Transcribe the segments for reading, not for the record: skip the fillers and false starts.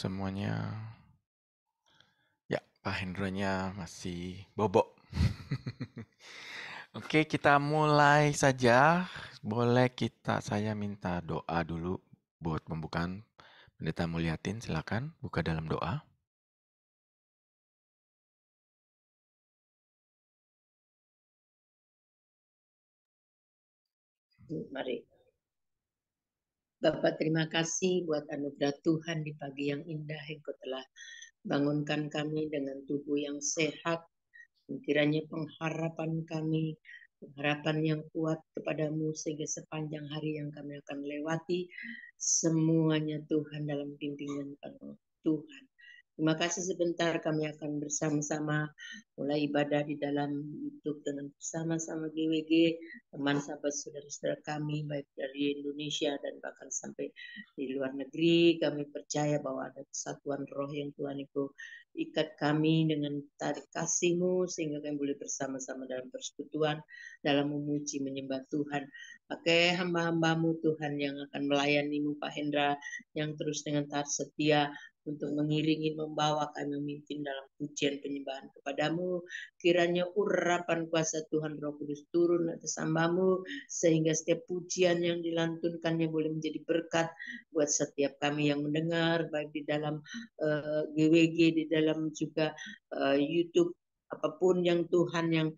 semuanya. Ya, Pak Hendronya masih bobok. Oke, kita mulai saja. Boleh saya minta doa dulu buat pembukaan. Pendeta Mulyatin, silakan buka dalam doa. Mari. Bapak, terima kasih buat anugerah Tuhan di pagi yang indah. Engkau telah bangunkan kami dengan tubuh yang sehat. Kiranya pengharapan kami, pengharapan yang kuat kepadamu sehingga sepanjang hari yang kami akan lewati, semuanya Tuhan dalam bimbingan Tuhan. Terima kasih, sebentar kami akan bersama-sama mulai ibadah di dalam YouTube dengan bersama-sama GWG, teman sahabat saudara-saudara kami baik dari Indonesia dan bahkan sampai di luar negeri. Kami percaya bahwa ada kesatuan roh yang Tuhan itu ikat kami dengan tarik kasih-Mu sehingga kami boleh bersama-sama dalam persekutuan, dalam memuji menyembah Tuhan. Pakai hamba-hamba-Mu Tuhan yang akan melayani-Mu, Pak Hendra, yang terus dengan taat setia untuk mengiringi, membawa kami, memimpin dalam pujian penyembahan kepadamu. Kiranya urapan kuasa Tuhan Roh Kudus turun atas hamba-Mu sehingga setiap pujian yang dilantunkannya boleh menjadi berkat buat setiap kami yang mendengar, baik di dalam GWG, di dalam juga YouTube, apapun yang Tuhan yang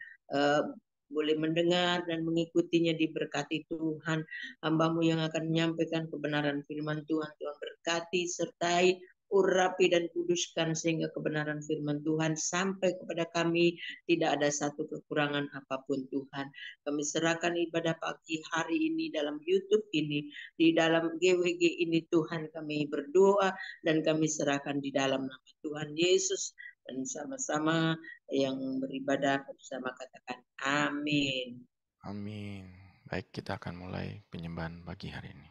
boleh mendengar dan mengikutinya, diberkati Tuhan. Hamba-Mu yang akan menyampaikan kebenaran firman Tuhan, Tuhan berkati, sertai, urapi dan kuduskan sehingga kebenaran firman Tuhan sampai kepada kami, tidak ada satu kekurangan apapun Tuhan. Kami serahkan ibadah pagi hari ini dalam YouTube ini, di dalam GWG ini Tuhan, kami berdoa dan kami serahkan di dalam nama Tuhan Yesus, dan sama-sama yang beribadah bersama katakan amin. Amin. Baik, kita akan mulai penyembahan pagi hari ini.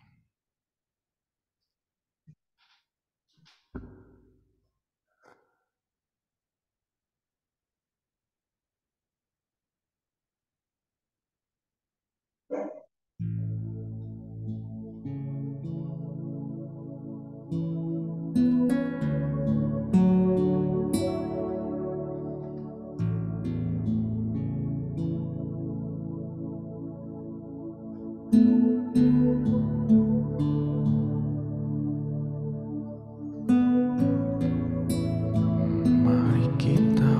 Mari kita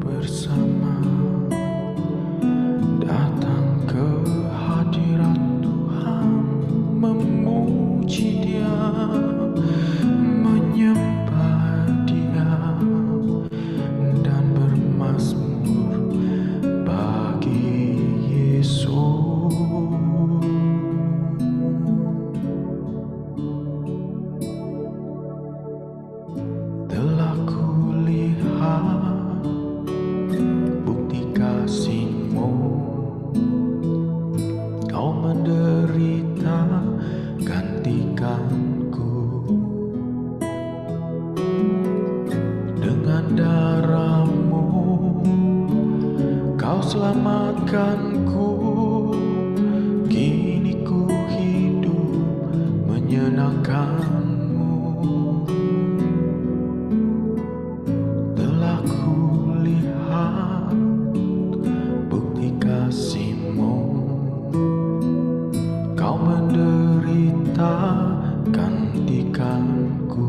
bersama datang ke hadirat Tuhan, memuji Dia, menyembah Dia, dan bermazmur bagi Yesus. Telah kulihat bukti kasih-Mu, Kau menderita gantikanku. Dengan darah-Mu Kau selamatkanku. Kini ku hidup menyenangkan-Mu. Telah kulihat bukti kasih-Mu, Kau menderita gantikanku.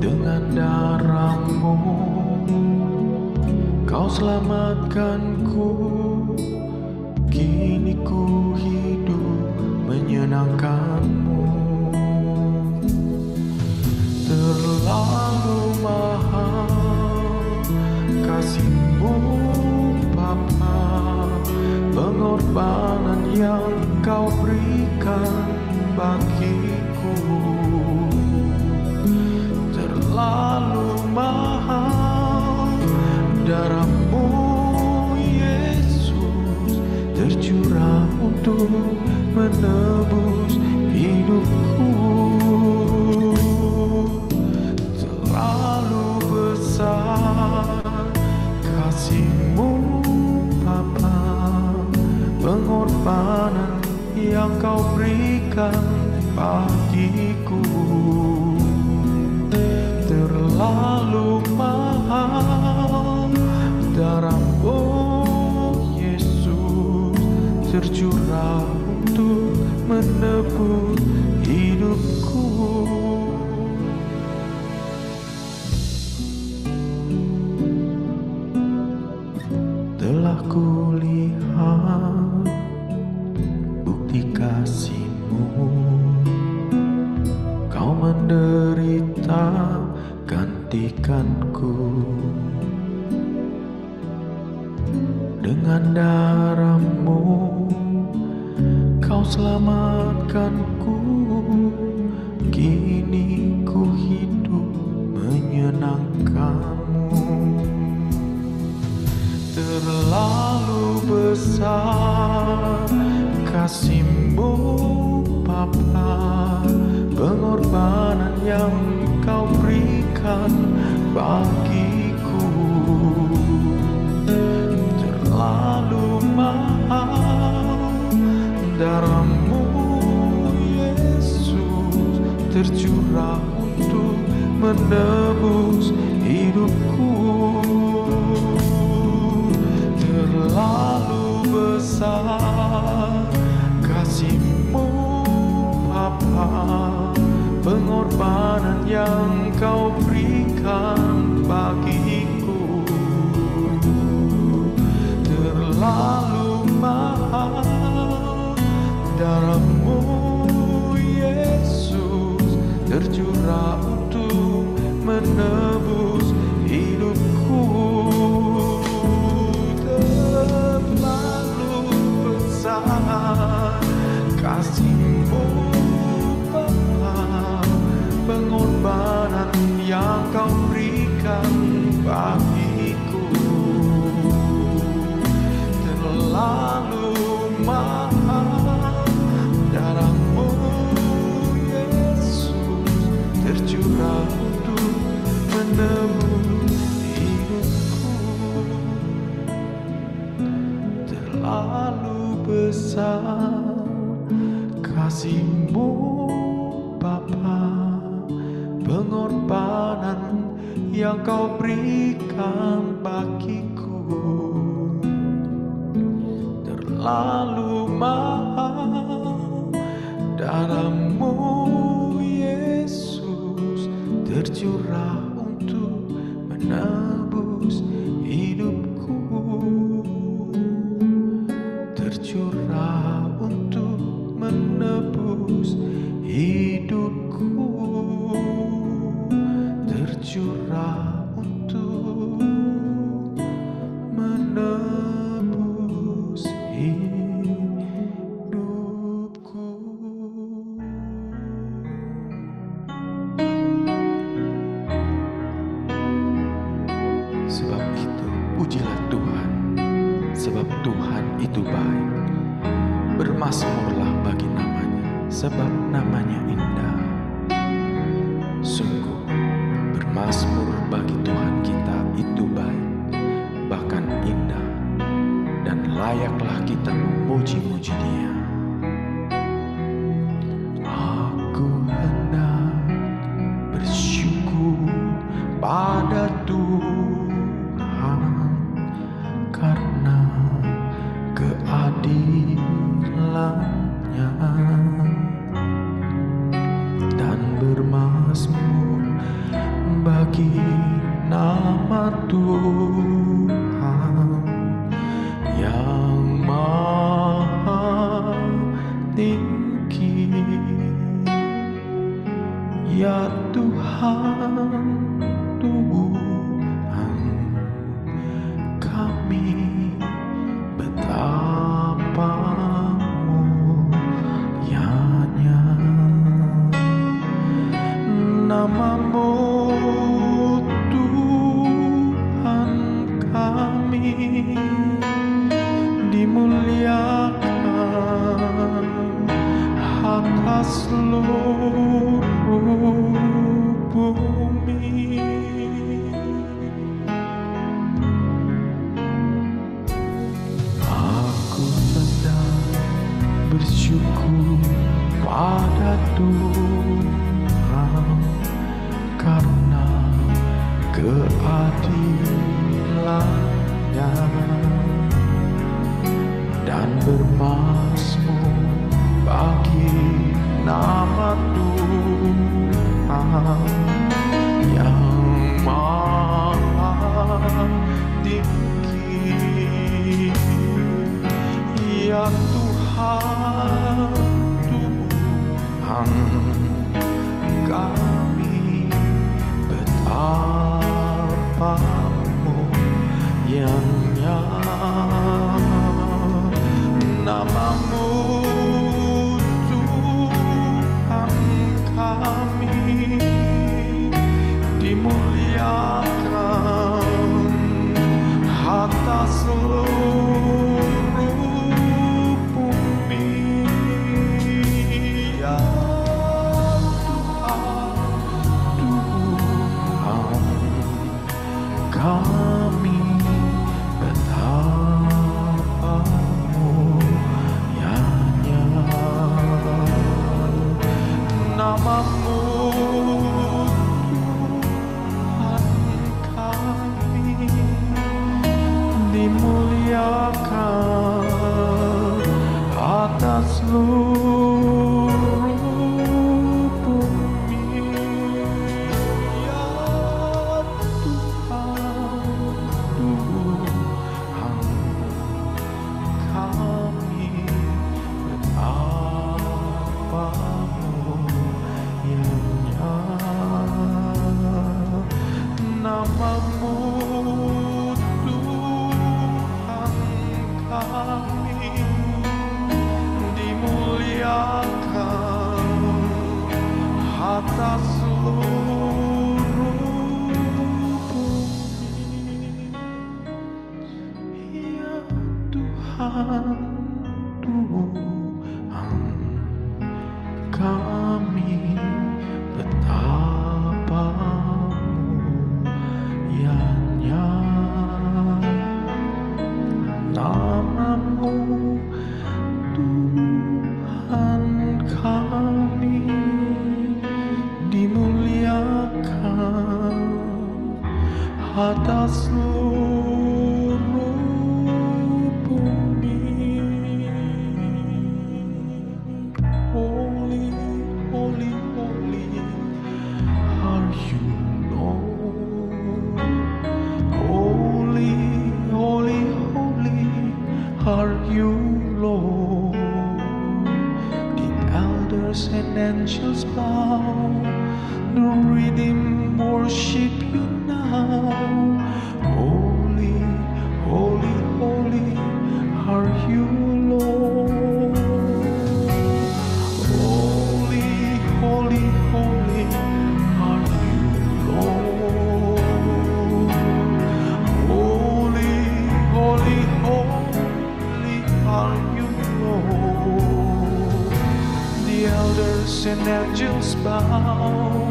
Dengan darah-Mu Kau selamatkanku. Kini ku hidup menyenangkan-Mu. Terlalu mahal kasih-Mu Bapa, pengorbanan yang Kau berikan bagiku. Terlalu mahal darah-Mu Yesus, tercurah untuk menebus hidupku. Terlalu besar kasih-Mu Bapa, pengorbanan yang Kau berikan menderita gantikanku. Dengan darah-Mu Kau selamatkanku. Kini ku hidup menyenangkan-Mu. Terlalu besar kasih-Mu Bapa, pengorbanan yang Kau berikan bagiku. Terlalu mahal darah-Mu Yesus tercurah untuk menebus hidupku. Terlalu besar kasih-Mu Bapa, pengorbanan yang Kau berikan bagiku. Terlalu mahal darah-Mu Yesus tercurah untuk menebus hidupku. Terlalu besar kasih-Mu Bapa, pengorbanan yang Kau berikan bagiku. Terlalu mahal darah-Mu Yesus tercurah untuk menebus hidupku. Terlalu besar kasih-Mu Bapa, pengorbanan yang Kau berikan bagiku. Terlalu mahal darah-Mu Yesus tercurah untuk menebus hidupku. Tercurah untuk menebus hidupku. Tercurah untuk menebus hidupku. Sebab itu pujilah Tuhan, sebab Tuhan itu baik. Bermazmurlah bagi namanya, sebab namanya indah. Sungguh bermazmur bagi Tuhan kita itu baik, bahkan indah, dan layaklah kita memuji-muji Dia. Aku hendak bersyukur pada Tuhan karena keadilan-Nya, dan bermazmur bagi nama Tuhan yang maha tinggi. Ya Tuhan, Tuhan kami, betapa mulianya nama-Mu Tuhan kami, dimuliakan atas seluruh bumi. Aku sedang bersyukur pada Tuhan karena keadilan-Nya, dan bermazmur bagi nama Tuhan yang maha tinggi. Ya Tuhan, Tuhan kami, seluruh bumi. Ya Tuhan, Tuhan kami, betapa mulianya namamu, Tuhan kami, dimuliakan atas seluruh bumi. Holy, holy, holy are you, Lord. Holy, holy, holy are you, Lord. The elders and angels bow, the redeemed worship you now. Holy, holy, holy are you, Lord. Holy, holy, holy are you, Lord. Holy, holy, holy are you, Lord. The elders and angels bow,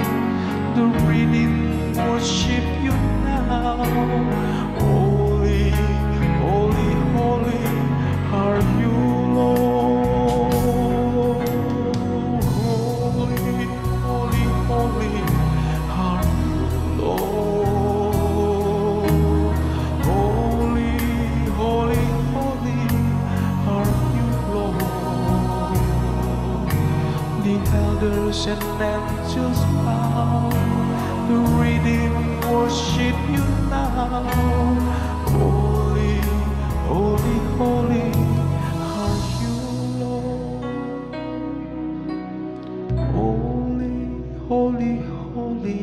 the redeemed worship you now. Holy, holy, holy are you, Lord. Holy, holy, holy are you, Lord. Holy, holy, holy are you, Lord. The elders and angels bow, the redeemed worship you now. Holy, holy, holy are you, Lord. Holy, holy, holy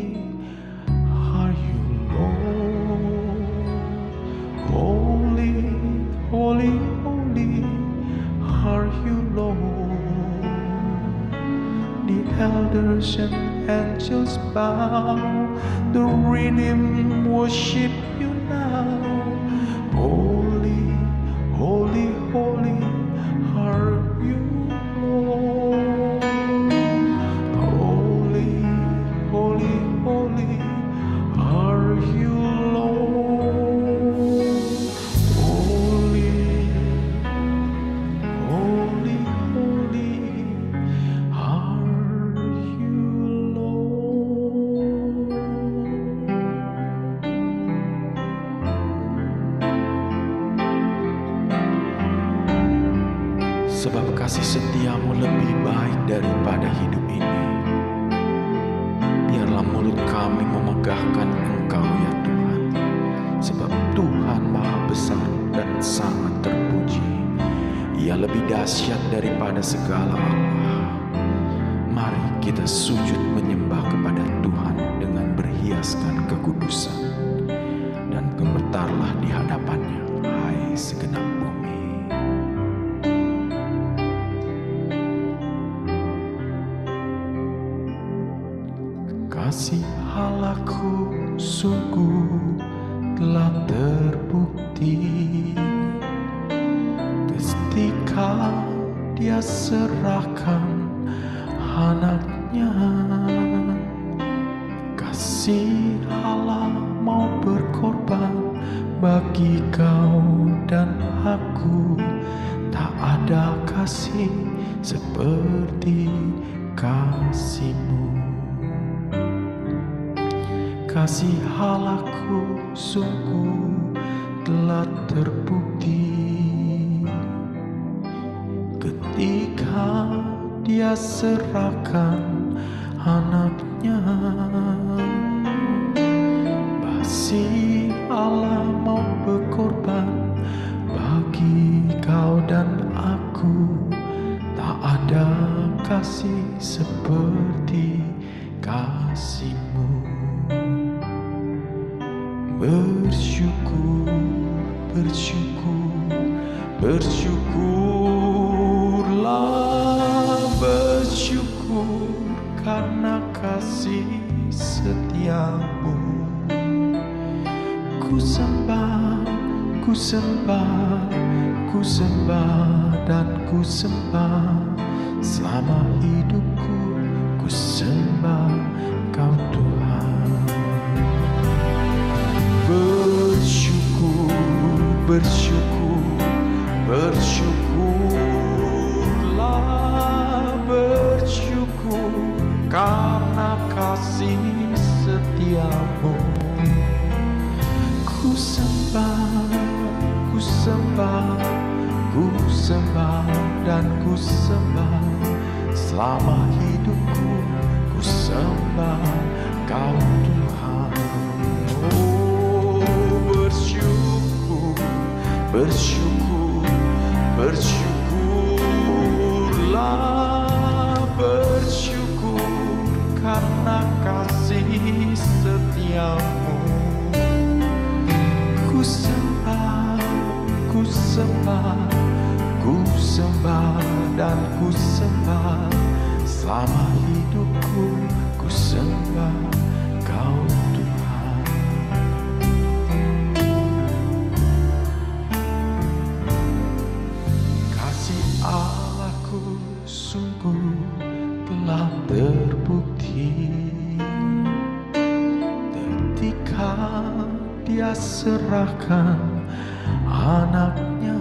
are you, Lord. Holy, holy, holy are you, Lord. The elders and angels bow, the redeemed worship you now. Holy, holy, holy are you, Lord. Holy, holy, holy are you, Lord. Holy, holy, holy are you, Lord. Sebab kasih setiamu lebih baik daripada hidup ini. Biarlah mulut kami memegahkan Engkau ya Tuhan. Sebab Tuhan Maha Besar dan sangat terpuji. Ia lebih dahsyat daripada segala Allah. Mari kita sujud menyembah kepada Tuhan dengan berhiaskan kekudusan. Dan gemetarlah di hadapannya, hai segenap bumi. Kasih Allahku sungguh telah terbukti ketika Dia serahkan anaknya. Kasih Allah mau berkorban bagi kau dan aku. Tak ada kasih seperti kasih-Mu. Kasih Allahku sungguh telah terbukti ketika Dia serahkan anaknya. Kasih Allah mau berkorban bagi kau dan aku. Tak ada kasih seperti kasih-Mu. Bersyukur, bersyukur, bersyukurlah, bersyukur karena kasih setiamu. Ku sembah, ku sembah, ku sembah dan ku sembah. Selama hidupku ku sembah Kau Tuhan. Bersyukur, bersyukur, bersyukurlah, bersyukur karena kasih setiamu. Ku sembah, ku sembah, ku sembah dan ku sembah. Selama hidupku ku sembah Kau Tuhan. Oh, bersyukur, bersyukur, bersyukurlah, bersyukur karena kasih setiamu. Ku sembah, ku sembah, ku sembah dan ku sembah. Selama hidupku ku sembah Kau Tuhan. Kasih Allahku sungguh telah terbukti ketika Dia serahkan anaknya.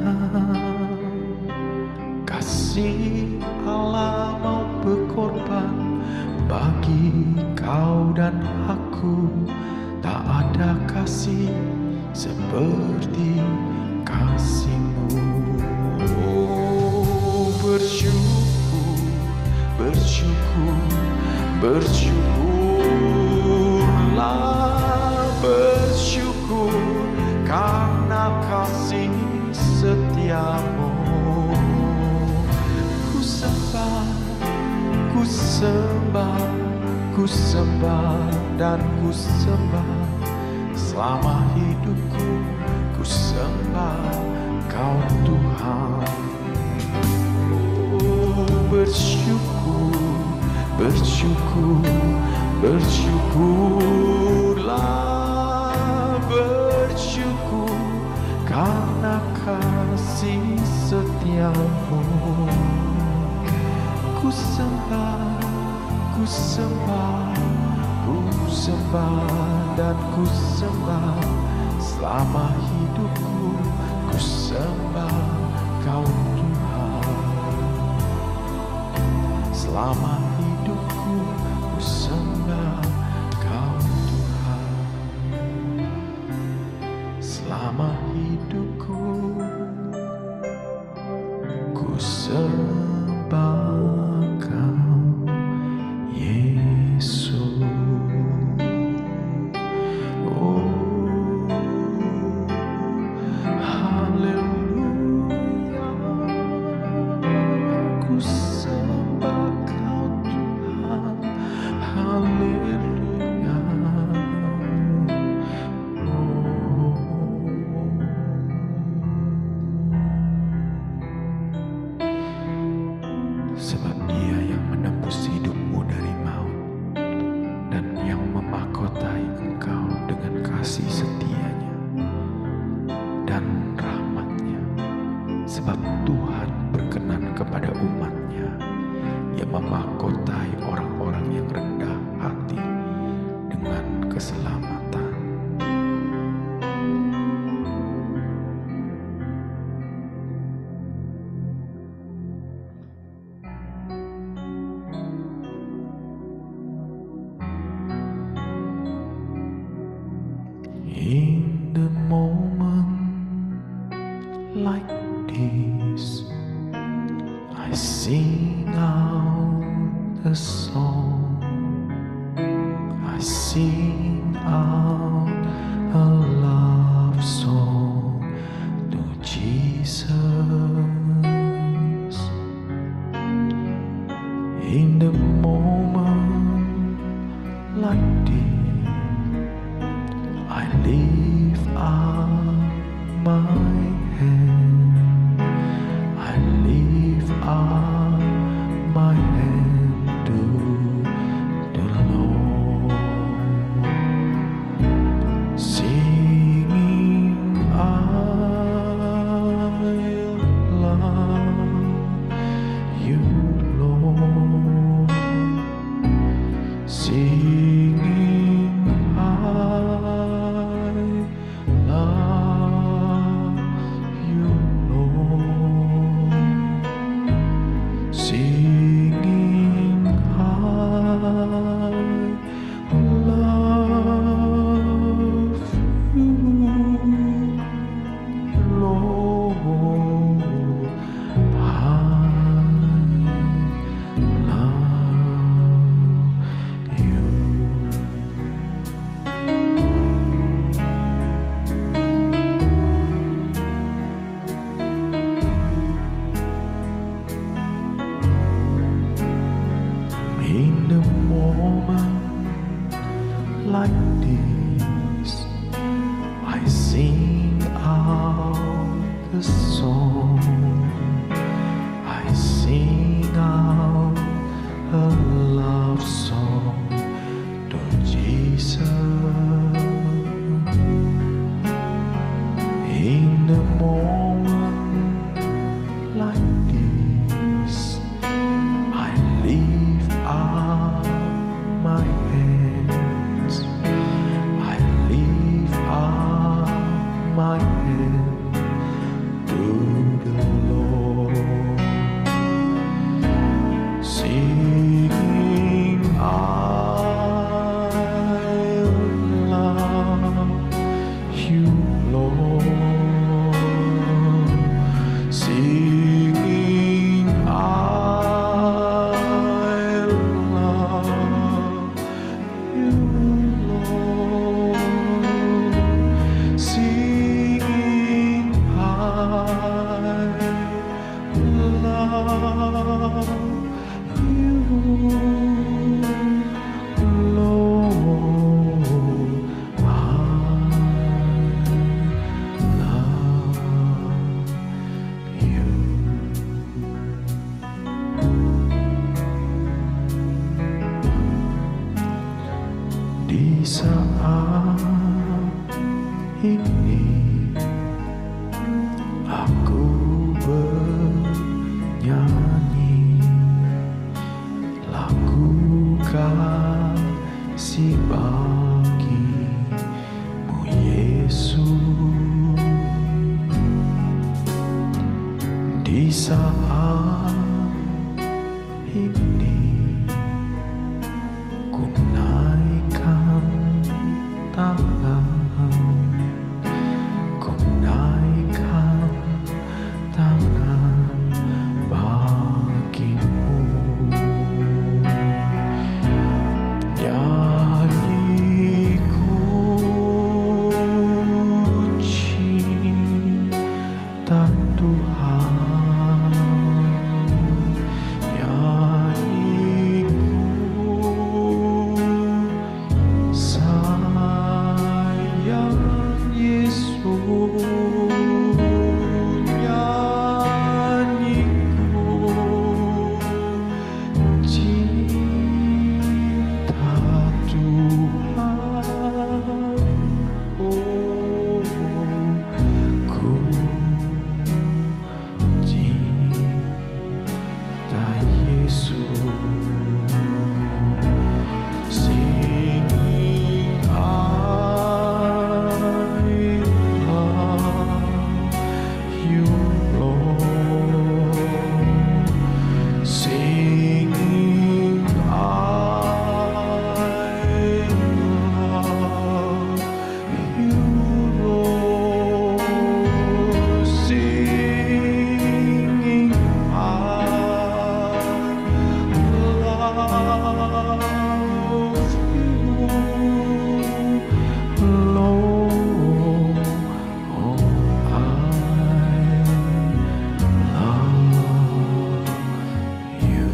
Kasih Allah mau berkorban bagi kau dan aku. Tak ada kasih seperti kasih-Mu. Oh, bersyukur, bersyukur, bersyukurlah, bersyukur karena kasih setiamu. Ku sembah, ku sembah, ku sembah dan ku sembah. Selama hidupku ku sembah Kau Tuhan. Oh, bersyukur, bersyukur, bersyukurlah, bersyukur karena kasih setiamu. Ku sembah, ku sembah, ku sembah dan ku sembah. Selama hidupku ku sembah Kau Tuhan. Selama hidupku ku sembah Kau Tuhan. Selama hidupku ku sembah Kau Yesus. Oh, haleluya. Ku sembah Kau Tuhan. Haleluya. Sebab Dia yang menembus hidupmu dari maut dan yang memahkotai engkau dengan kasih setia-Nya dan rahmat-Nya. Sebab Tuhan berkenan kepada umat-Nya yang memahkotai orang-orang yang rendah hati dengan keselamatan. In the moment like this, I sing out a song. I sing out a love song to Jesus. In the moment like this, I lift up my hand. I lift up my hand to the Lord. like this, I sing out the song. I sing out a love song to Jesus. In the moment like this, I lift up my hands. I lift up my hand to the Lord, singing, I love you, Lord. Singing, I love you, Lord. Singing, I love you, Lord. I love you. Di saat ini aku bernyanyi lagu kasih bagimu, Yesus. Di saat ini ku naikkan tangan, ku naikkan tangan bagimu. Nyanyiku cinta Tuhan, nyanyiku sayang Yesus, nyanyiku cinta Tuhan. Oh, ku cinta Yesus. Singing, I love you, Lord. Singing, I love you, Lord. Singing, I love you, Lord. Oh, I love you.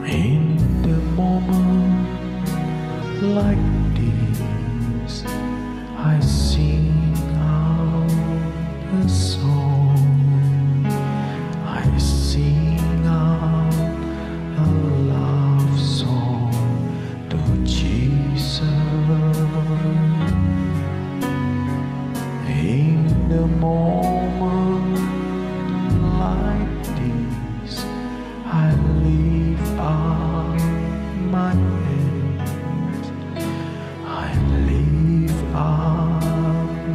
In the moment like this, I sing out a song. I sing out a love song to Jesus. In the moment like this, I lift up my hands. I lift up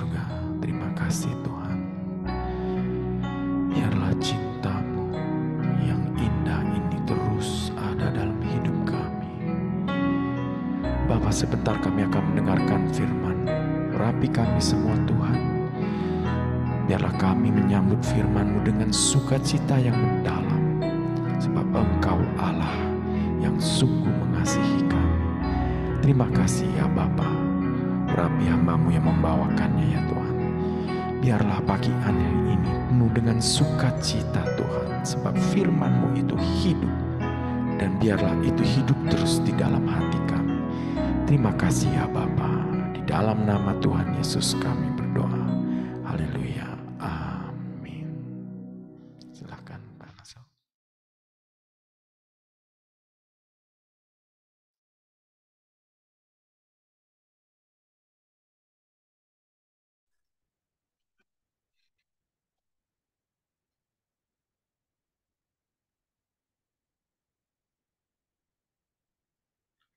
surga, terima kasih Tuhan. Biarlah cinta-Mu yang indah ini terus ada dalam hidup kami. Bapa, sebentar kami akan mendengarkan firman. Urapi kami semua Tuhan. Biarlah kami menyambut firman-Mu dengan sukacita yang mendalam. Sebab Engkau Allah yang sungguh mengasihi kami. Terima kasih ya Bapa. Urapi hamba-Mu yang membawakannya ya Tuhan. Biarlah pagi hari ini penuh dengan sukacita Tuhan. Sebab firman-Mu itu hidup. Dan biarlah itu hidup terus di dalam hati kami. Terima kasih ya Bapa. Di dalam nama Tuhan Yesus kami berdoa. Haleluya. Amin. Silakan Pak Naso.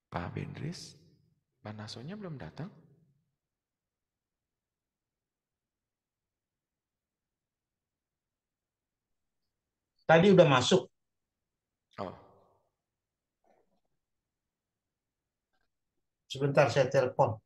Pak Bendris, Pak Nasonya belum datang? Tadi udah masuk. Oh, Sebentar saya telepon.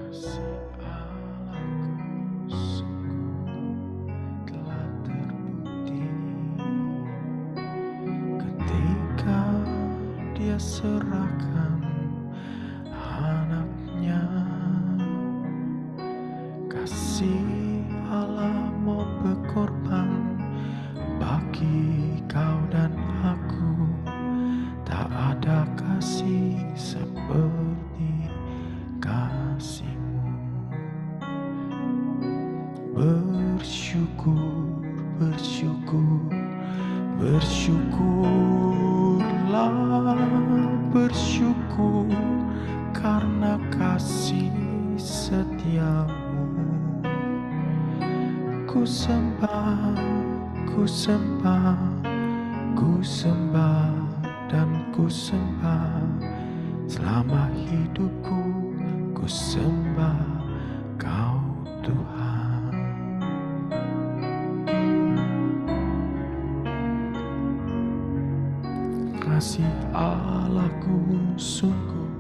kasih Allahku sungguh telah terbukti ketika Dia serahkan anaknya. Kasih Allah mau berkorban bagi kau dan aku. Tak ada kasih seperti kasih-Mu. Bersyukur, bersyukur, bersyukurlah, bersyukur karena kasih setia-Mu. Ku sembah, ku sembah, ku sembah dan ku sembah selama hidupku. Ku sembah Kau Tuhan. Kasih Allahku sungguh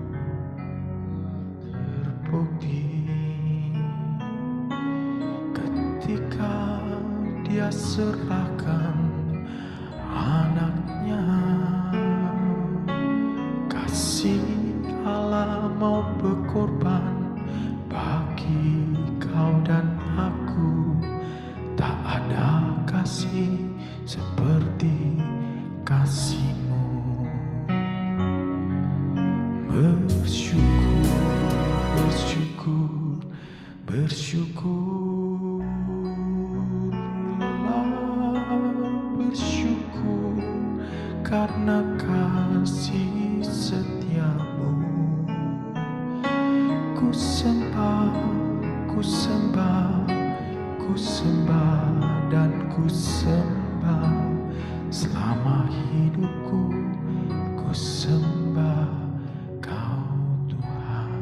terbukti ketika Dia serahkan anaknya. Kasih Allah mau berkorban bagi kau dan aku. Tak ada kasih seperti kasih-Mu. Bersyukur, bersyukur, bersyukurlah, bersyukur karena kasih setia-Mu. Ku sembah, ku sembah, ku sembah dan ku sembah selama hidupku. Ku sembah Kau Tuhan.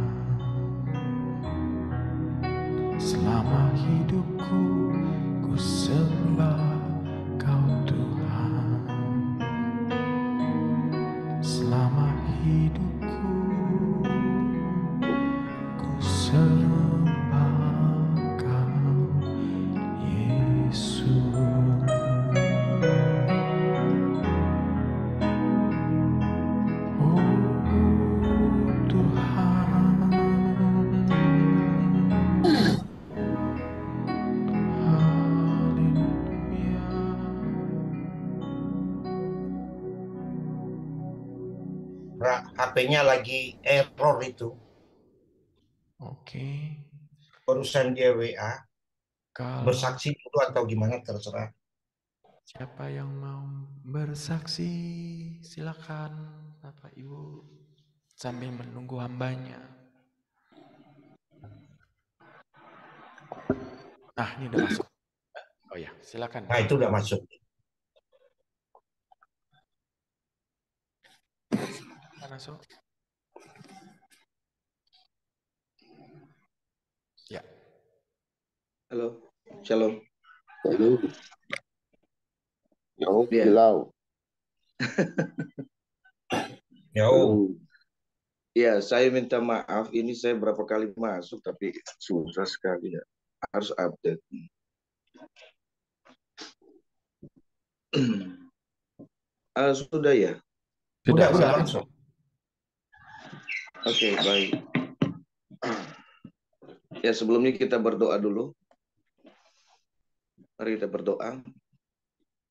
Selama hidupku ku sembah Kau Tuhan. Selama hidupku ku sembah Kau Yesus. HP-nya lagi error itu. Oke. Barusan dia WA, Kalau bersaksi dulu atau gimana terserah. siapa yang mau bersaksi, silakan Bapak Ibu sambil menunggu hambanya. Nah, ini udah masuk. Oh ya, silakan. Nah, itu udah masuk. Masuk. Ya. Halo, Shalom. Jauh, Iya. Bilau. Yo, Iya, saya minta maaf. Ini saya berapa kali masuk, tapi susah sekali ya. Harus update. Sudah ya? udah silakan. masuk. Oke, baik. Ya, sebelumnya kita berdoa dulu. Mari kita berdoa.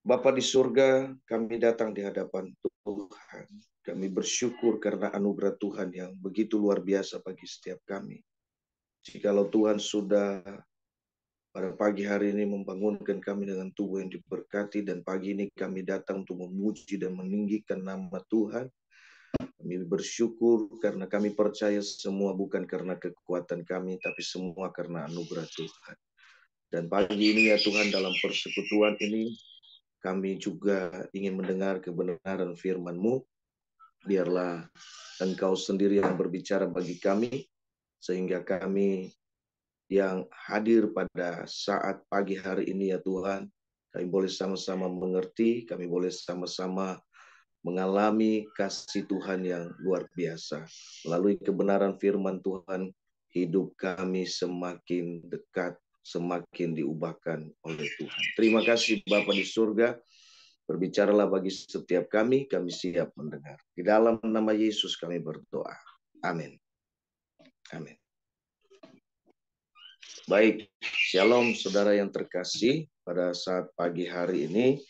Bapa di surga, kami datang di hadapan Tuhan. Kami bersyukur karena anugerah Tuhan yang begitu luar biasa bagi setiap kami. Jikalau Tuhan sudah pada pagi hari ini membangunkan kami dengan tubuh yang diberkati, dan pagi ini kami datang untuk memuji dan meninggikan nama Tuhan. Kami bersyukur karena kami percaya semua bukan karena kekuatan kami, tapi semua karena anugerah Tuhan. Dan pagi ini ya Tuhan, dalam persekutuan ini, kami juga ingin mendengar kebenaran firman-Mu. Biarlah Engkau sendiri yang berbicara bagi kami, sehingga kami yang hadir pada saat pagi hari ini ya Tuhan, kami boleh sama-sama mengerti, kami boleh sama-sama mengalami kasih Tuhan yang luar biasa. Melalui kebenaran firman Tuhan, hidup kami semakin dekat, semakin diubahkan oleh Tuhan. Terima kasih Bapa di surga, berbicaralah bagi setiap kami siap mendengar. Di dalam nama Yesus kami berdoa. Amin. Amin. Baik, shalom saudara yang terkasih. Pada saat pagi hari ini,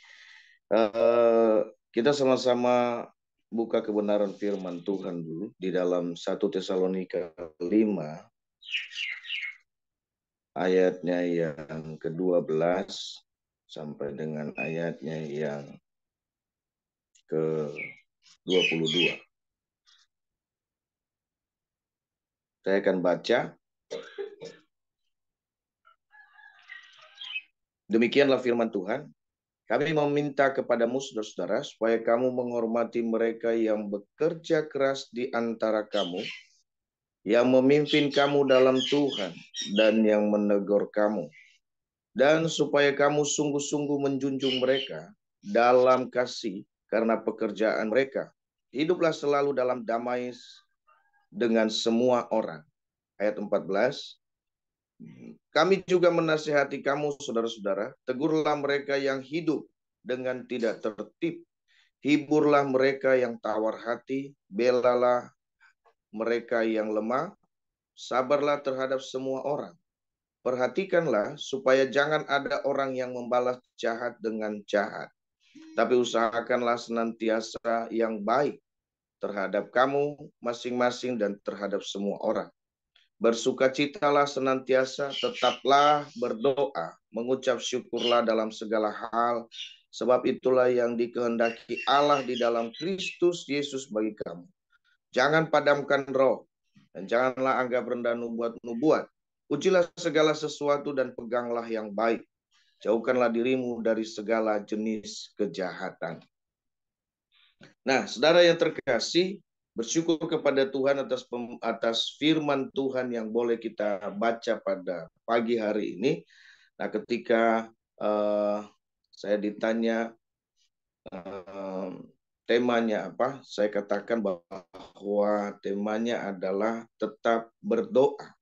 kita sama-sama buka kebenaran firman Tuhan dulu di dalam 1 Tesalonika 5, ayatnya yang ke-12 sampai dengan ayatnya yang ke-22. Saya akan baca. Demikianlah firman Tuhan. Kami meminta kepadamu, saudara-saudara, supaya kamu menghormati mereka yang bekerja keras di antara kamu, yang memimpin kamu dalam Tuhan, dan yang menegur kamu. Dan supaya kamu sungguh-sungguh menjunjung mereka dalam kasih karena pekerjaan mereka. Hiduplah selalu dalam damai dengan semua orang. Ayat 14. Kami juga menasihati kamu, saudara-saudara, tegurlah mereka yang hidup dengan tidak tertib. Hiburlah mereka yang tawar hati, belalah mereka yang lemah, sabarlah terhadap semua orang. Perhatikanlah supaya jangan ada orang yang membalas jahat dengan jahat, tapi usahakanlah senantiasa yang baik terhadap kamu masing-masing dan terhadap semua orang. Bersukacitalah senantiasa, tetaplah berdoa, mengucap syukurlah dalam segala hal, sebab itulah yang dikehendaki Allah di dalam Kristus Yesus bagi kamu. Jangan padamkan roh, dan janganlah anggap rendah nubuat. Ujilah segala sesuatu dan peganglah yang baik. Jauhkanlah dirimu dari segala jenis kejahatan. Nah, saudara yang terkasih, bersyukur kepada Tuhan atas firman Tuhan yang boleh kita baca pada pagi hari ini. Nah, ketika saya ditanya temanya apa, saya katakan bahwa temanya adalah tetap berdoa,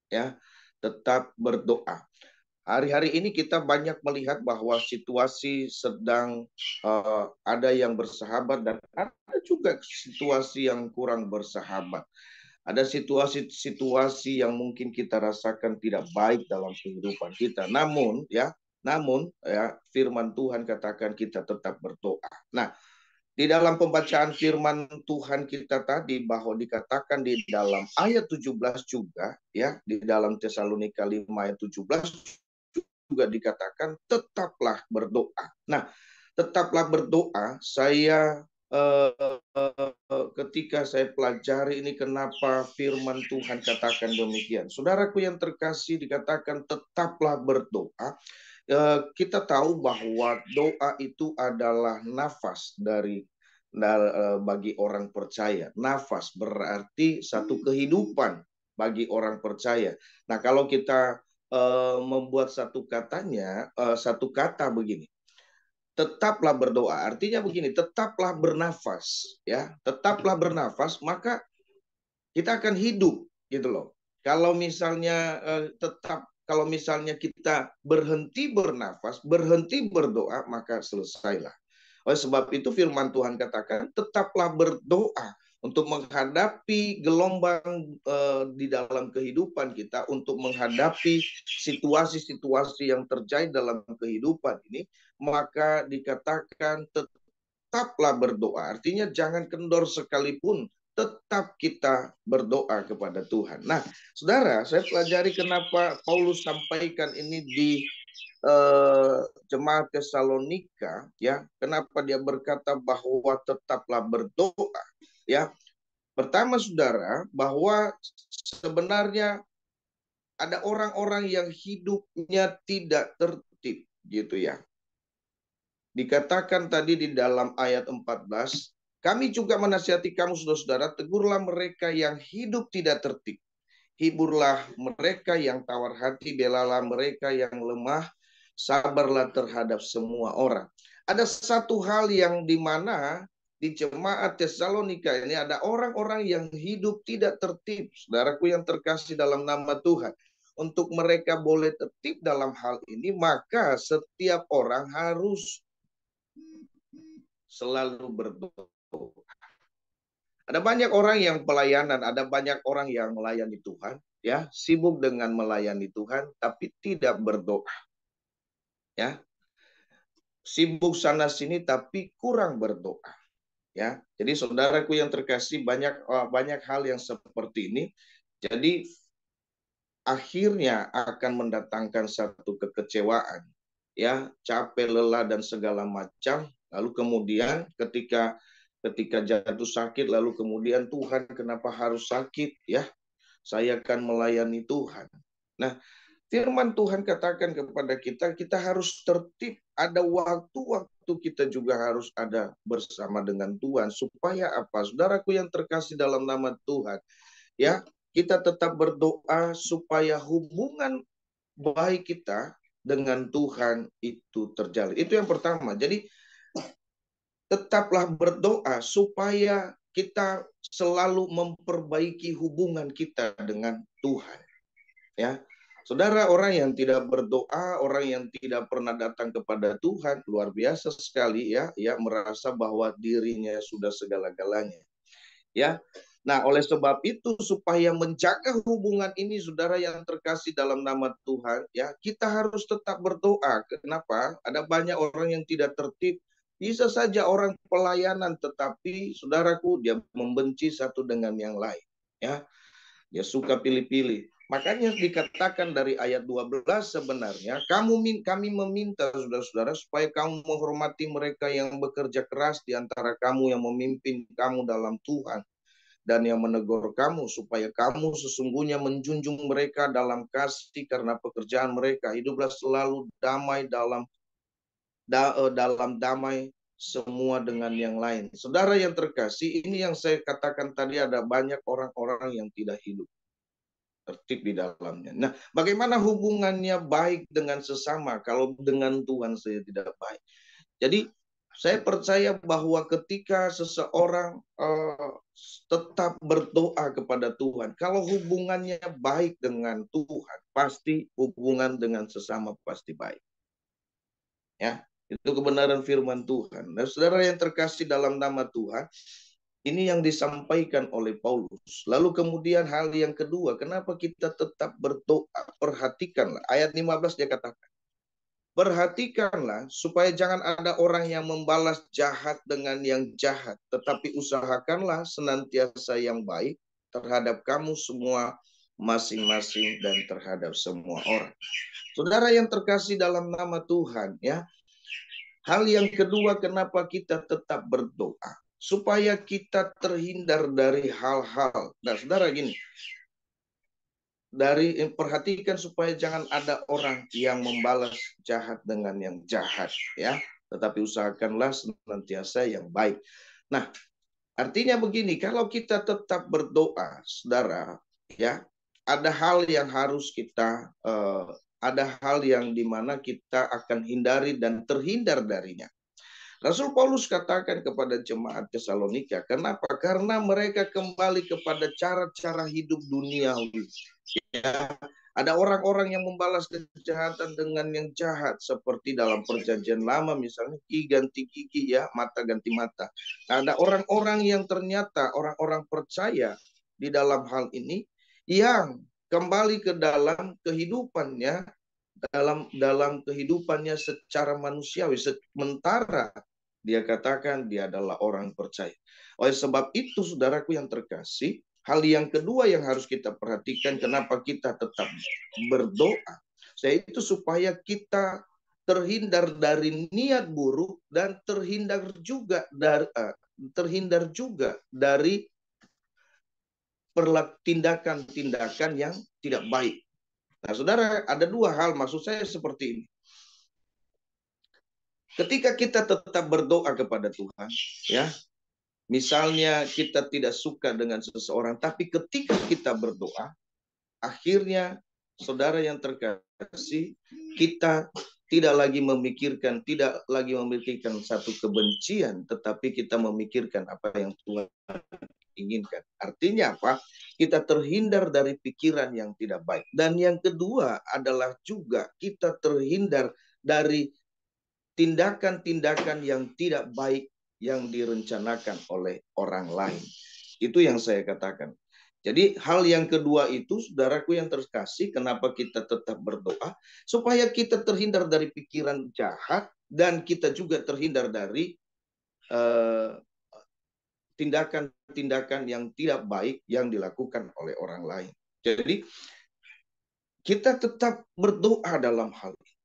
ya, tetap berdoa. Hari-hari ini kita banyak melihat bahwa situasi sedang ada yang bersahabat dan ada juga situasi yang kurang bersahabat. Ada situasi-situasi yang mungkin kita rasakan tidak baik dalam kehidupan kita. Namun ya firman Tuhan katakan kita tetap berdoa. Nah, Di dalam pembacaan firman Tuhan kita tadi bahwa dikatakan di dalam ayat 17 juga ya, di dalam Tesalonika 5 ayat 17 juga dikatakan tetaplah berdoa. Nah, tetaplah berdoa, saya ketika saya pelajari ini kenapa firman Tuhan katakan demikian. Saudaraku yang terkasih, dikatakan tetaplah berdoa. Kita tahu bahwa doa itu adalah nafas bagi orang percaya. Nafas berarti satu kehidupan bagi orang percaya. Nah, kalau kita membuat satu kata begini, tetaplah berdoa. Artinya begini, tetaplah bernafas, ya, tetaplah bernafas, maka kita akan hidup, gitu loh. Kalau misalnya kalau misalnya kita berhenti bernafas, berhenti berdoa, maka selesailah. Oleh sebab itu firman Tuhan katakan, tetaplah berdoa untuk menghadapi gelombang di dalam kehidupan kita, untuk menghadapi situasi-situasi yang terjadi dalam kehidupan ini, maka dikatakan tetaplah berdoa. Artinya jangan kendor sekalipun, tetap kita berdoa kepada Tuhan. Nah, saudara, saya pelajari kenapa Paulus sampaikan ini di jemaat Tesalonika, ya. Kenapa dia berkata bahwa tetaplah berdoa, ya. Pertama, saudara, bahwa sebenarnya ada orang-orang yang hidupnya tidak tertib, gitu ya. Dikatakan tadi di dalam ayat 14, kami juga menasihati kamu saudara-saudara, tegurlah mereka yang hidup tidak tertib. Hiburlah mereka yang tawar hati, belalah mereka yang lemah, sabarlah terhadap semua orang. Ada satu hal yang dimana di jemaat Tesalonika ini ada orang-orang yang hidup tidak tertib. Saudaraku yang terkasih dalam nama Tuhan. Untuk mereka boleh tertib dalam hal ini, maka setiap orang harus selalu berdoa. Ada banyak orang yang pelayanan, ada banyak orang yang melayani Tuhan, ya, sibuk dengan melayani Tuhan, tapi tidak berdoa, ya, sibuk sana sini tapi kurang berdoa, ya. Jadi saudaraku yang terkasih, banyak hal yang seperti ini. Jadi akhirnya akan mendatangkan satu kekecewaan, ya, capek, lelah dan segala macam. Lalu kemudian ketika jatuh sakit, lalu kemudian Tuhan kenapa harus sakit, ya, saya akan melayani Tuhan. Nah, firman Tuhan katakan kepada kita, kita harus tertib. Ada waktu-waktu kita juga harus ada bersama dengan Tuhan. Supaya apa? Saudaraku yang terkasih dalam nama Tuhan, ya, kita tetap berdoa supaya hubungan baik kita dengan Tuhan itu terjalin. Itu yang pertama. Jadi tetaplah berdoa supaya kita selalu memperbaiki hubungan kita dengan Tuhan. Ya, saudara, orang yang tidak berdoa, orang yang tidak pernah datang kepada Tuhan, luar biasa sekali, ya, merasa bahwa dirinya sudah segala-galanya. Ya, nah, oleh sebab itu supaya menjaga hubungan ini, saudara yang terkasih dalam nama Tuhan, ya, kita harus tetap berdoa. Kenapa? Ada banyak orang yang tidak tertib. Bisa saja orang pelayanan, tetapi saudaraku, dia membenci satu dengan yang lain, ya. Dia suka pilih-pilih. Makanya dikatakan dari ayat 12 sebenarnya, kami meminta saudara-saudara supaya kamu menghormati mereka yang bekerja keras di antara kamu, yang memimpin kamu dalam Tuhan dan yang menegur kamu, supaya kamu sesungguhnya menjunjung mereka dalam kasih karena pekerjaan mereka. Hiduplah selalu damai dalam damai semua dengan yang lain. Saudara yang terkasih, ini yang saya katakan tadi, ada banyak orang-orang yang tidak hidup tertib di dalamnya. Nah, bagaimana hubungannya baik dengan sesama kalau dengan Tuhan saya tidak baik? Jadi saya percaya bahwa ketika seseorang tetap berdoa kepada Tuhan, kalau hubungannya baik dengan Tuhan, pasti hubungan dengan sesama pasti baik. Ya, itu kebenaran firman Tuhan. Nah, saudara yang terkasih dalam nama Tuhan, ini yang disampaikan oleh Paulus. Lalu kemudian hal yang kedua, kenapa kita tetap berdoa? Perhatikanlah ayat 15 dia katakan, perhatikanlah supaya jangan ada orang yang membalas jahat dengan yang jahat, tetapi usahakanlah senantiasa yang baik terhadap kamu semua masing-masing dan terhadap semua orang. Saudara yang terkasih dalam nama Tuhan, ya. Hal yang kedua, kenapa kita tetap berdoa? Supaya kita terhindar dari hal-hal. Nah, saudara gini, perhatikan supaya jangan ada orang yang membalas jahat dengan yang jahat, ya. Tetapi usahakanlah senantiasa yang baik. Nah, artinya begini, kalau kita tetap berdoa, saudara, ya, ada hal yang harus kita ada hal yang dimana kita akan hindari dan terhindar darinya. Rasul Paulus katakan kepada jemaat Tesalonika, kenapa? Karena mereka kembali kepada cara-cara hidup duniawi. Ya, ada orang-orang yang membalas kejahatan dengan yang jahat, seperti dalam perjanjian lama misalnya, gigi ganti gigi, ya, mata ganti mata. Nah, ada orang-orang yang ternyata orang-orang percaya di dalam hal ini yang kembali ke dalam kehidupannya, dalam kehidupannya secara manusiawi, sementara dia katakan dia adalah orang percaya. Oleh sebab itu, saudaraku yang terkasih, hal yang kedua yang harus kita perhatikan, kenapa kita tetap berdoa, yaitu supaya kita terhindar dari niat buruk dan terhindar juga dari tindakan-tindakan yang tidak baik. Nah, saudara, ada dua hal, maksud saya seperti ini. Ketika kita tetap berdoa kepada Tuhan, ya, misalnya kita tidak suka dengan seseorang, tapi ketika kita berdoa, akhirnya, saudara yang terkasih, kita tidak lagi memikirkan satu kebencian, tetapi kita memikirkan apa yang Tuhan inginkan. Artinya apa? Kita terhindar dari pikiran yang tidak baik. Dan yang kedua adalah juga kita terhindar dari tindakan-tindakan yang tidak baik yang direncanakan oleh orang lain. Itu yang saya katakan. Jadi hal yang kedua itu, saudaraku yang terkasih, kenapa kita tetap berdoa? Supaya kita terhindar dari pikiran jahat dan kita juga terhindar dari tindakan-tindakan yang tidak baik yang dilakukan oleh orang lain. Jadi kita tetap berdoa dalam hal ini.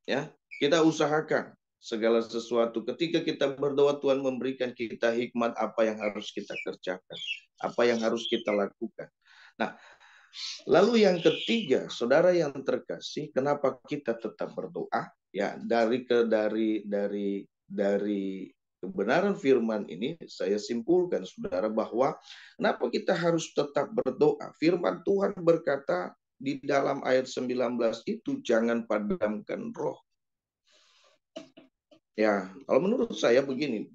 Ya, kita usahakan segala sesuatu. Ketika kita berdoa, Tuhan memberikan kita hikmat apa yang harus kita kerjakan, apa yang harus kita lakukan. Nah, lalu yang ketiga, saudara yang terkasih, kenapa kita tetap berdoa? Ya, dari kebenaran firman ini saya simpulkan, saudara, bahwa kenapa kita harus tetap berdoa. Firman Tuhan berkata di dalam ayat 19 itu, jangan padamkan roh. Ya, kalau menurut saya begini,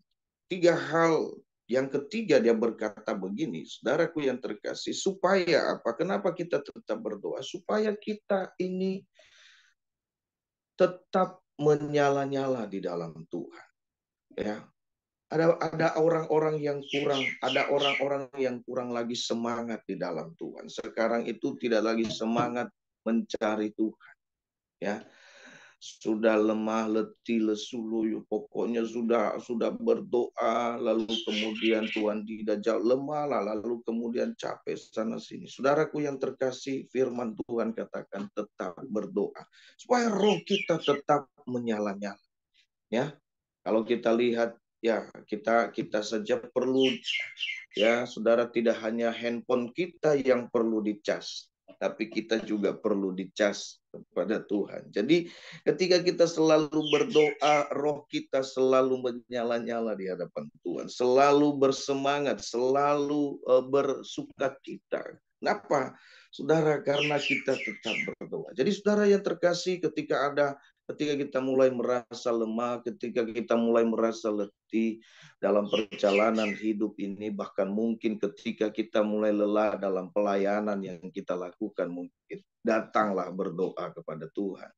tiga hal. Yang ketiga dia berkata begini, saudaraku yang terkasih, supaya apa? Kenapa kita tetap berdoa? Supaya kita ini tetap menyala-nyala di dalam Tuhan. Ya, ada orang-orang yang kurang lagi semangat di dalam Tuhan. Sekarang itu tidak lagi semangat mencari Tuhan. Ya, sudah lemah, letih, lesu, loyo, pokoknya sudah berdoa, lalu kemudian Tuhan tidak jauh, lemah lah, lalu kemudian capek sana sini. Saudaraku yang terkasih, firman Tuhan katakan tetap berdoa supaya roh kita tetap menyala-nyala. Ya, kalau kita lihat, ya, kita saja perlu, ya, saudara, tidak hanya handphone kita yang perlu dicas, tapi kita juga perlu dicas kepada Tuhan. Jadi ketika kita selalu berdoa, roh kita selalu menyala-nyala di hadapan Tuhan, selalu bersemangat, selalu bersukacita. Kenapa? Saudara, karena kita tetap berdoa. Jadi saudara yang terkasih, ketika kita mulai merasa lemah, ketika kita mulai merasa letih dalam perjalanan hidup ini, bahkan mungkin ketika kita mulai lelah dalam pelayanan yang kita lakukan, mungkin datanglah berdoa kepada Tuhan.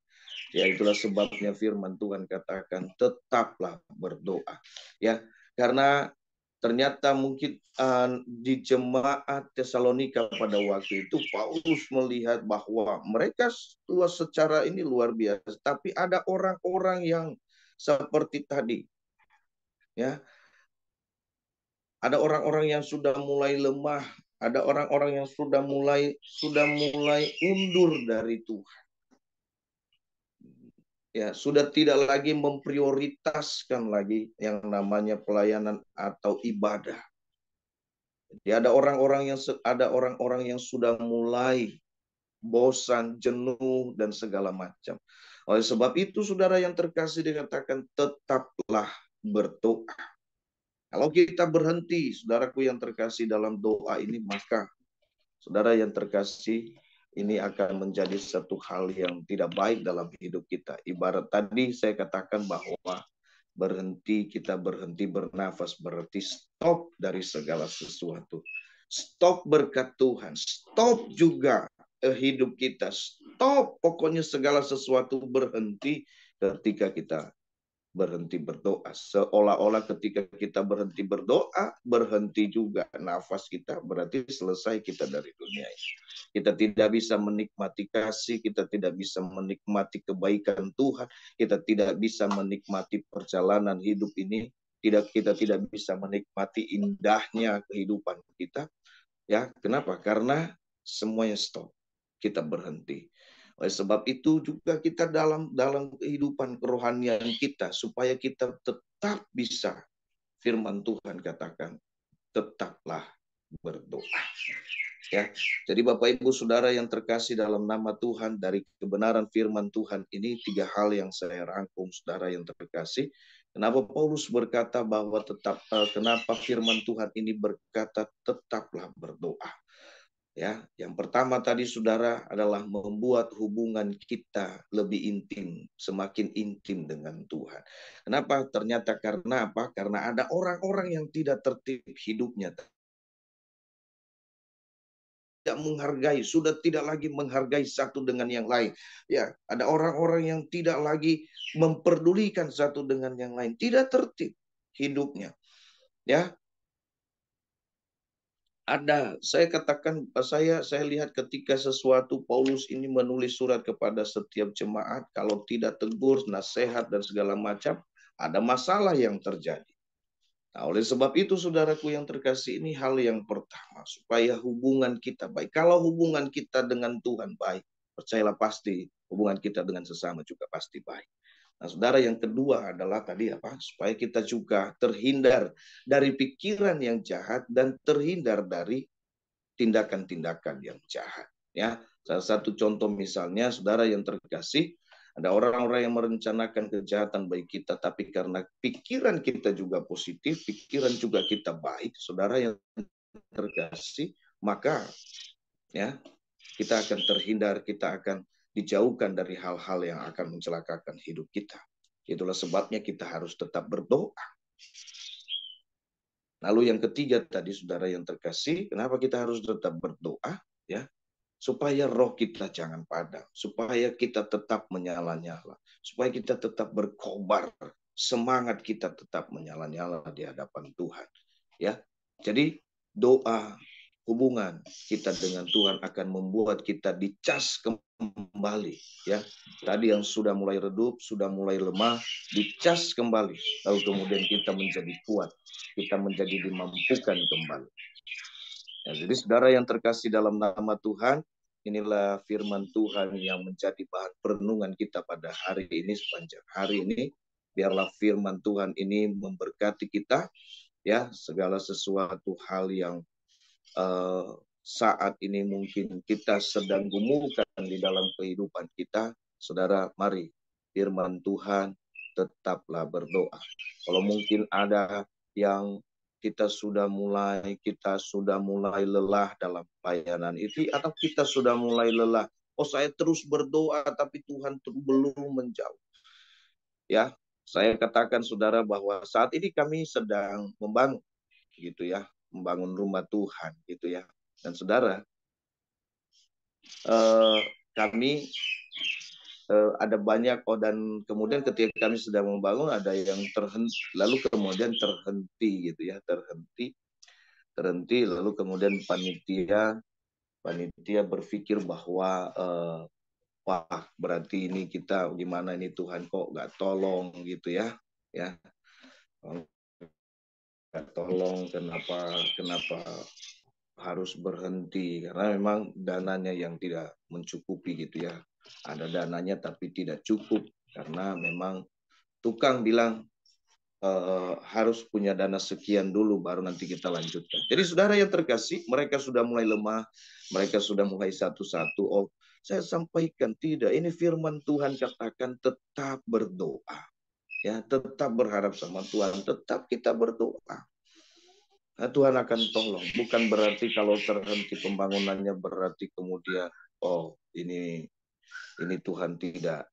Ya, itulah sebabnya firman Tuhan katakan tetaplah berdoa. Ya, karena ternyata mungkin di jemaat Tesalonika pada waktu itu Paulus melihat bahwa mereka secara ini luar biasa, tapi ada orang-orang yang seperti tadi, ya, ada orang-orang yang sudah mulai lemah, ada orang-orang yang sudah mulai undur dari Tuhan. Ya, sudah tidak lagi memprioritaskan lagi yang namanya pelayanan atau ibadah. Jadi ada orang-orang yang sudah mulai bosan, jenuh dan segala macam. Oleh sebab itu, saudara yang terkasih, dikatakan tetaplah berdoa. Kalau kita berhenti, saudaraku yang terkasih, dalam doa ini, maka saudara yang terkasih, ini akan menjadi satu hal yang tidak baik dalam hidup kita. Ibarat tadi saya katakan bahwa kita berhenti bernafas, berarti stop dari segala sesuatu. Stop berkat Tuhan, stop juga hidup kita, stop pokoknya segala sesuatu, berhenti ketika kita berhenti berdoa. Seolah-olah ketika kita berhenti berdoa, berhenti juga nafas kita, berarti selesai kita dari dunia ini. Kita tidak bisa menikmati kasih, kita tidak bisa menikmati kebaikan Tuhan, kita tidak bisa menikmati perjalanan hidup ini, kita tidak bisa menikmati indahnya kehidupan kita. Ya, kenapa? Karena semuanya stop. Kita berhenti. Oleh sebab itu juga kita dalam kehidupan kerohanian kita, supaya kita tetap bisa, firman Tuhan katakan, tetaplah berdoa. Ya, jadi Bapak Ibu Saudara yang terkasih dalam nama Tuhan, dari kebenaran firman Tuhan ini 3 hal yang saya rangkum, saudara yang terkasih. Kenapa Paulus berkata bahwa kenapa firman Tuhan ini berkata tetaplah berdoa? Ya, yang pertama tadi saudara adalah membuat hubungan kita lebih intim, semakin intim dengan Tuhan. Kenapa? Ternyata karena apa? Karena ada orang-orang yang tidak tertib hidupnya, tidak menghargai, sudah tidak lagi menghargai satu dengan yang lain. Ya, ada orang-orang yang tidak lagi memperdulikan satu dengan yang lain, tidak tertib hidupnya. Ya, saya katakan, saya lihat ketika sesuatu Paulus ini menulis surat kepada setiap jemaat, kalau tidak tegur, nasihat dan segala macam, ada masalah yang terjadi. Nah, oleh sebab itu saudaraku yang terkasih, ini hal yang pertama, supaya hubungan kita baik. Kalau hubungan kita dengan Tuhan baik, percayalah pasti hubungan kita dengan sesama juga pasti baik. Nah, saudara, yang kedua adalah tadi apa? Supaya kita juga terhindar dari pikiran yang jahat dan terhindar dari tindakan-tindakan yang jahat. Ya, salah satu contoh misalnya, saudara yang terkasih, ada orang-orang yang merencanakan kejahatan bagi kita, tapi karena pikiran kita juga positif, pikiran juga kita baik, saudara yang terkasih, maka ya kita akan terhindar, kita akan dijauhkan dari hal-hal yang akan mencelakakan hidup kita. Itulah sebabnya kita harus tetap berdoa. Lalu yang ketiga tadi, saudara yang terkasih, kenapa kita harus tetap berdoa? Ya, supaya roh kita jangan padam, supaya kita tetap menyala-nyala, supaya kita tetap berkobar, semangat kita tetap menyala-nyala di hadapan Tuhan. Ya, jadi doa, hubungan kita dengan Tuhan akan membuat kita dicas kembali. Ya, tadi yang sudah mulai redup, sudah mulai lemah, dicas kembali, lalu kemudian kita menjadi kuat, kita menjadi dimampukan kembali. Ya, jadi saudara yang terkasih dalam nama Tuhan, inilah firman Tuhan yang menjadi bahan perenungan kita pada hari ini, sepanjang hari ini. Biarlah firman Tuhan ini memberkati kita, ya, segala sesuatu hal yang saat ini mungkin kita sedang gumulkan di dalam kehidupan kita. Saudara, mari firman Tuhan, tetaplah berdoa. Kalau mungkin ada yang kita sudah mulai lelah dalam pelayanan itu, atau kita sudah mulai lelah, saya terus berdoa tapi Tuhan belum menjawab. Ya, saya katakan saudara bahwa saat ini kami sedang membangun gitu ya, membangun rumah Tuhan gitu ya. Dan saudara, kami ada banyak, dan kemudian ketika kami sedang membangun ada yang terhenti, lalu kemudian terhenti gitu ya, terhenti, lalu kemudian panitia berpikir bahwa wah berarti ini kita gimana ini, Tuhan kok nggak tolong gitu ya, nggak tolong, kenapa harus berhenti, karena memang dananya yang tidak mencukupi gitu ya. Ada dananya tapi tidak cukup, karena memang tukang bilang harus punya dana sekian dulu baru nanti kita lanjutkan. Jadi saudara yang terkasih, mereka sudah mulai lemah, mereka sudah mulai satu-satu. Oh, saya sampaikan tidak, ini firman Tuhan katakan tetap berdoa. Ya, tetap berharap sama Tuhan, tetap kita berdoa. Nah, Tuhan akan tolong. Bukan berarti kalau terhenti pembangunannya berarti kemudian ini Tuhan tidak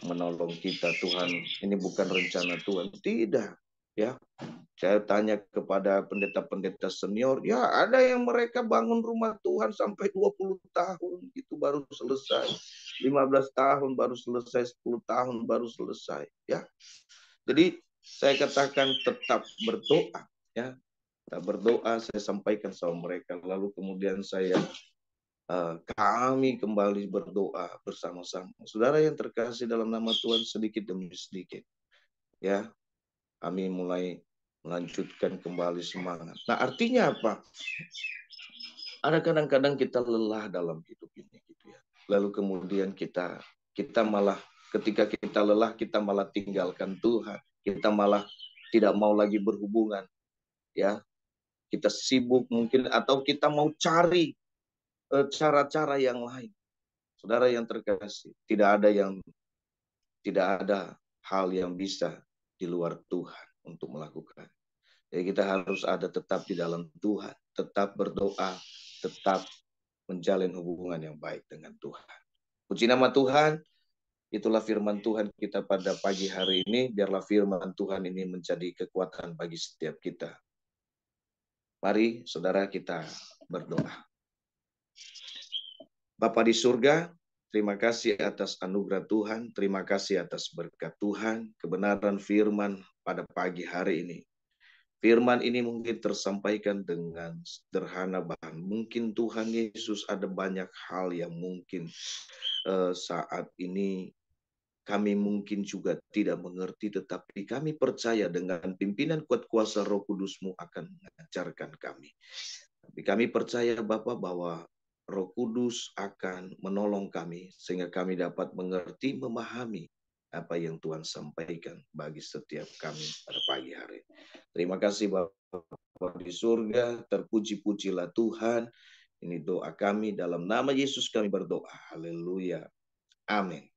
menolong kita, Tuhan ini bukan rencana Tuhan. Tidak, ya. Saya tanya kepada pendeta-pendeta senior, ya ada yang mereka bangun rumah Tuhan sampai 20 tahun itu baru selesai. 15 tahun baru selesai, 10 tahun baru selesai, ya. Jadi saya katakan tetap berdoa, ya. Kita berdoa, saya sampaikan sama mereka, lalu kemudian kami kembali berdoa bersama-sama. Saudara yang terkasih dalam nama Tuhan, sedikit demi sedikit, ya, kami mulai melanjutkan kembali semangat. Nah, artinya apa? Ada kadang-kadang kita lelah dalam hidup ini, gitu ya. Lalu kemudian kita malah ketika kita lelah, kita malah tinggalkan Tuhan, kita malah tidak mau lagi berhubungan, ya. Kita sibuk mungkin, atau kita mau cari cara-cara yang lain. Saudara yang terkasih, tidak ada hal yang bisa di luar Tuhan untuk melakukan. Jadi kita harus ada tetap di dalam Tuhan, tetap berdoa, tetap menjalin hubungan yang baik dengan Tuhan. Puji nama Tuhan, itulah firman Tuhan kita pada pagi hari ini. Biarlah firman Tuhan ini menjadi kekuatan bagi setiap kita. Mari saudara kita berdoa. Bapa di surga, terima kasih atas anugerah Tuhan, terima kasih atas berkat Tuhan, kebenaran firman pada pagi hari ini. Firman ini mungkin tersampaikan dengan sederhana, bahkan mungkin Tuhan Yesus ada banyak hal yang mungkin saat ini kami mungkin juga tidak mengerti, tetapi kami percaya dengan pimpinan kuat kuasa Roh Kudus-Mu akan mengajarkan kami. Tapi kami percaya Bapa bahwa Roh Kudus akan menolong kami sehingga kami dapat mengerti, memahami apa yang Tuhan sampaikan bagi setiap kami pada pagi hari. Terima kasih Bapa di surga, terpuji-pujilah Tuhan. Ini doa kami, dalam nama Yesus kami berdoa. Haleluya. Amin.